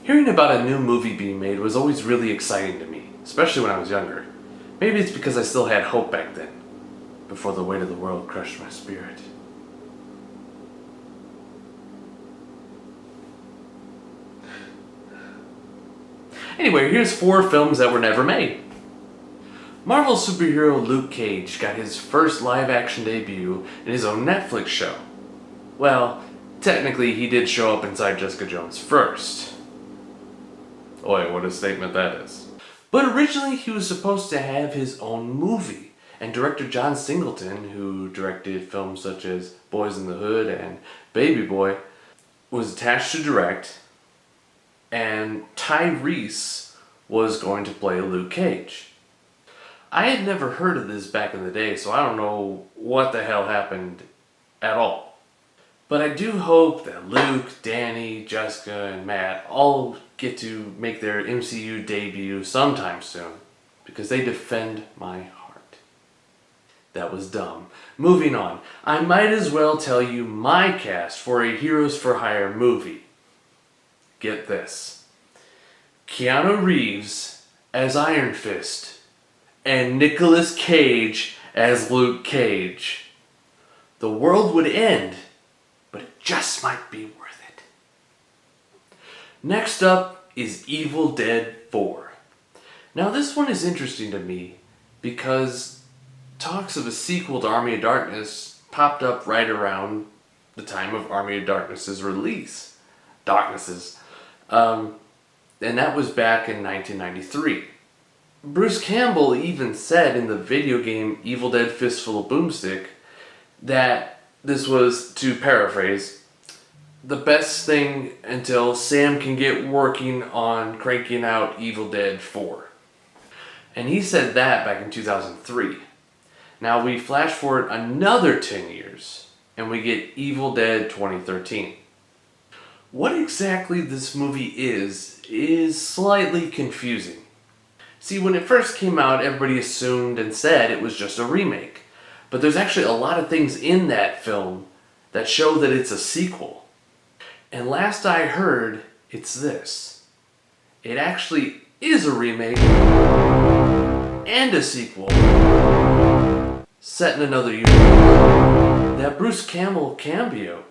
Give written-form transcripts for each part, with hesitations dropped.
Hearing about a new movie being made was always really exciting to me, especially when I was younger. Maybe it's because I still had hope back then, before the weight of the world crushed my spirit. Anyway, here's 4 films that were never made. Marvel superhero Luke Cage got his first live-action debut in his own Netflix show. Well, technically he did show up inside Jessica Jones first. Boy, what a statement that is. But originally he was supposed to have his own movie, and director John Singleton, who directed films such as Boys in the Hood and Baby Boy, was attached to direct, and Tyrese was going to play Luke Cage. I had never heard of this back in the day, so I don't know what the hell happened at all. But I do hope that Luke, Danny, Jessica, and Matt all get to make their MCU debut sometime soon, because they defend my heart. That was dumb. Moving on, I might as well tell you my cast for a Heroes for Hire movie. Get this. Keanu Reeves as Iron Fist, and Nicolas Cage as Luke Cage. The world would end, but it just might be worth it. Next up is Evil Dead 4. Now this one is interesting to me because talks of a sequel to Army of Darkness popped up right around the time of Army of Darkness's release. And that was back in 1993. Bruce Campbell even said in the video game Evil Dead Fistful of Boomstick that this was, to paraphrase, the best thing until Sam can get working on cranking out Evil Dead 4. And he said that back in 2003. Now we flash forward another 10 years and we get Evil Dead 2013. What exactly this movie is slightly confusing. See, when it first came out, everybody assumed and said it was just a remake. But there's actually a lot of things in that film that show that it's a sequel. And last I heard, it's this. It actually is a remake and a sequel set in another universe. That Bruce Campbell cameo.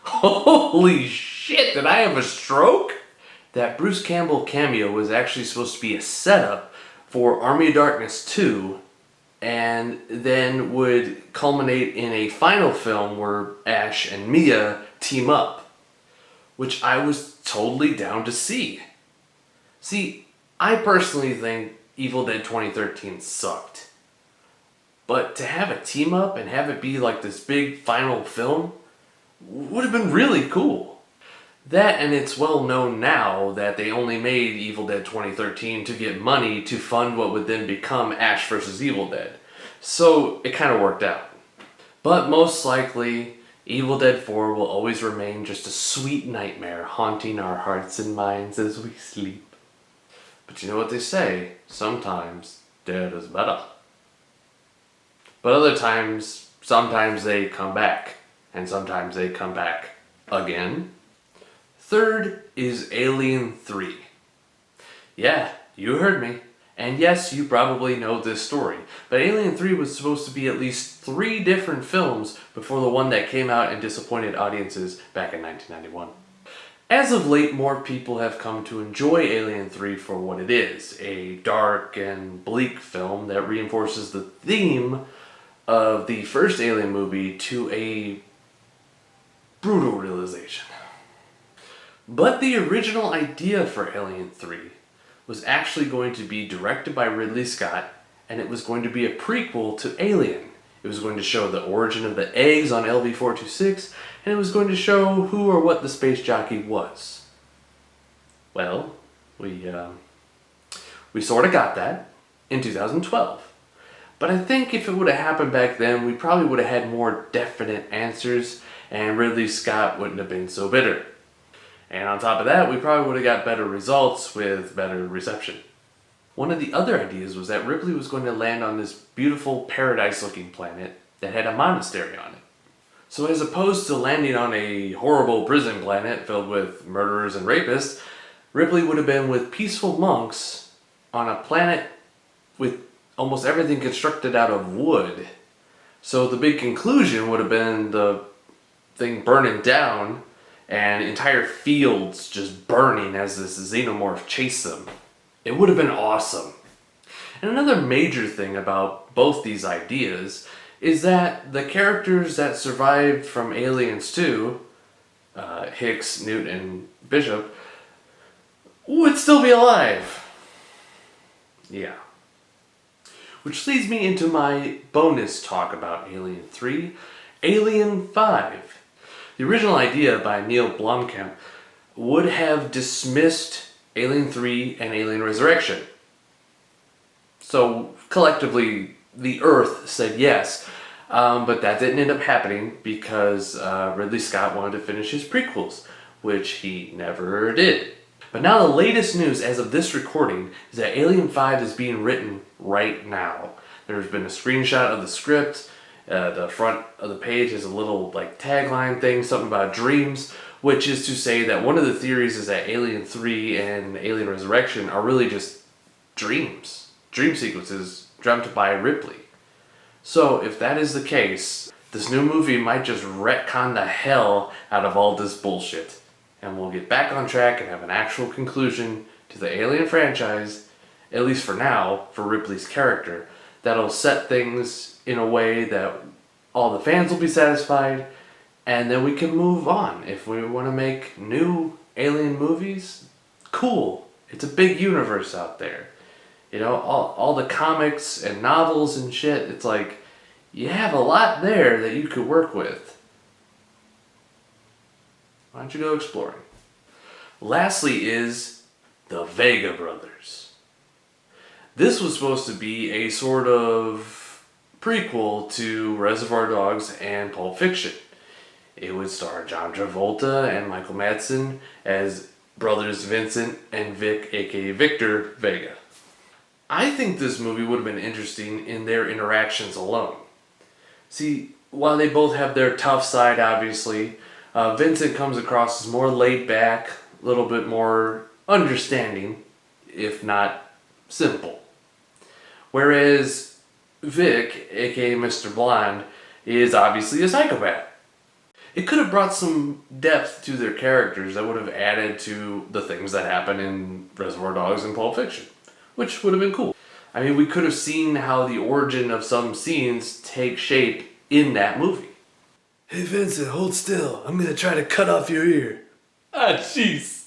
Holy shit, did I have a stroke? That Bruce Campbell cameo was actually supposed to be a setup for Army of Darkness 2, and then would culminate in a final film where Ash and Mia team up, which I was totally down to see. See, I personally think Evil Dead 2013 sucked. But to have a team up and have it be like this big final film would have been really cool. That, and it's well known now that they only made Evil Dead 2013 to get money to fund what would then become Ash vs. Evil Dead. So it kind of worked out. But most likely, Evil Dead 4 will always remain just a sweet nightmare haunting our hearts and minds as we sleep. But you know what they say, sometimes dead is better. But other times, sometimes they come back, and sometimes they come back again. Third is Alien 3. Yeah, you heard me. And yes, you probably know this story. But Alien 3 was supposed to be at least 3 different films before the one that came out and disappointed audiences back in 1991. As of late, more people have come to enjoy Alien 3 for what it is, a dark and bleak film that reinforces the theme of the first Alien movie to a brutal realization. But the original idea for Alien 3 was actually going to be directed by Ridley Scott, and it was going to be a prequel to Alien. It was going to show the origin of the eggs on LV-426, and it was going to show who or what the space jockey was. Well, we sort of got that in 2012. But I think if it would have happened back then, we probably would have had more definite answers, and Ridley Scott wouldn't have been so bitter. And on top of that, we probably would have got better results with better reception. One of the other ideas was that Ripley was going to land on this beautiful paradise-looking planet that had a monastery on it. So as opposed to landing on a horrible prison planet filled with murderers and rapists, Ripley would have been with peaceful monks on a planet with almost everything constructed out of wood. So the big conclusion would have been the thing burning down and entire fields just burning as this xenomorph chased them. It would have been awesome. And another major thing about both these ideas is that the characters that survived from Aliens 2, Hicks, Newt, and Bishop, would still be alive. Yeah. Which leads me into my bonus talk about Alien 3, Alien 5. The original idea by Neil Blomkamp would have dismissed Alien 3 and Alien Resurrection. So collectively, the Earth said yes, but that didn't end up happening because Ridley Scott wanted to finish his prequels, which he never did. But now the latest news as of this recording is that Alien 5 is being written right now. There's been a screenshot of the script. The front of the page has a little tagline thing, something about dreams, which is to say that one of the theories is that Alien 3 and Alien Resurrection are really just dreams. Dream sequences dreamt by Ripley. So if that is the case, this new movie might just retcon the hell out of all this bullshit. And we'll get back on track and have an actual conclusion to the Alien franchise, at least for now, for Ripley's character, that'll set things in a way that all the fans will be satisfied, and then we can move on. If we want to make new Alien movies, cool. It's a big universe out there. You know, all the comics and novels and shit, it's like, you have a lot there that you could work with. Why don't you go exploring? Lastly is the Vega brothers. This was supposed to be a sort of prequel to Reservoir Dogs and Pulp Fiction. It would star John Travolta and Michael Madsen as brothers Vincent and Vic, aka Victor Vega. I think this movie would have been interesting in their interactions alone. See, while they both have their tough side, obviously, Vincent comes across as more laid back, a little bit more understanding, if not simple. Whereas Vic, aka Mr. Blonde, is obviously a psychopath. It could have brought some depth to their characters that would have added to the things that happen in Reservoir Dogs and Pulp Fiction, which would have been cool. I mean, we could have seen how the origin of some scenes take shape in that movie. Hey Vincent, hold still. I'm gonna try to cut off your ear. Ah, jeez.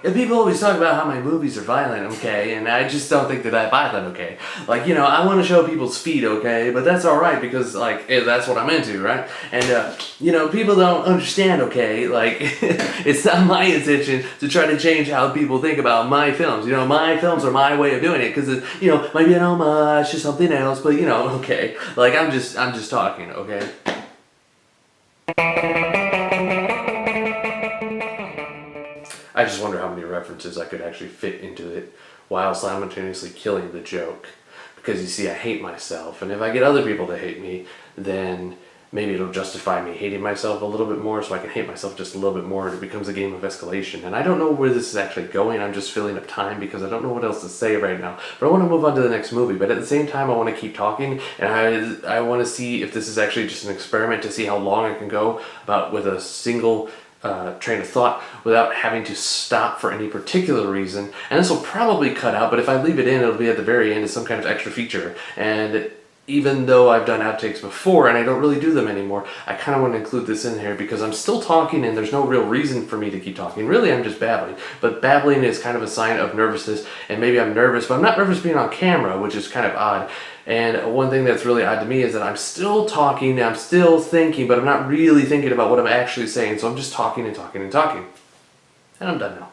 And people always talk about how my movies are violent, okay, and I just don't think they're that violent, okay. Like, you know, I want to show people's feet, okay, but that's alright because, like, that's what I'm into, right? And, you know, people don't understand, okay, like, it's not my intention to try to change how people think about my films. You know, my films are my way of doing it because, you know, might be an homage to something else, but, you know, okay. Like, I'm just talking, okay? I just wonder how many references I could actually fit into it while simultaneously killing the joke. Because you see, I hate myself, and if I get other people to hate me, then maybe it'll justify me hating myself a little bit more, so I can hate myself just a little bit more, and it becomes a game of escalation. And I don't know where this is actually going. I'm just filling up time because I don't know what else to say right now. But I want to move on to the next movie. But at the same time, I want to keep talking, and I want to see if this is actually just an experiment to see how long I can go with a single train of thought without having to stop for any particular reason. And this will probably cut out, but if I leave it in, it'll be at the very end as some kind of extra feature. And even though I've done outtakes before and I don't really do them anymore, I kind of want to include this in here because I'm still talking and there's no real reason for me to keep talking. Really, I'm just babbling. But babbling is kind of a sign of nervousness, and maybe I'm nervous, but I'm not nervous being on camera, which is kind of odd. And one thing that's really odd to me is that I'm still talking, I'm still thinking, but I'm not really thinking about what I'm actually saying, so I'm just talking and talking and talking. And I'm done now.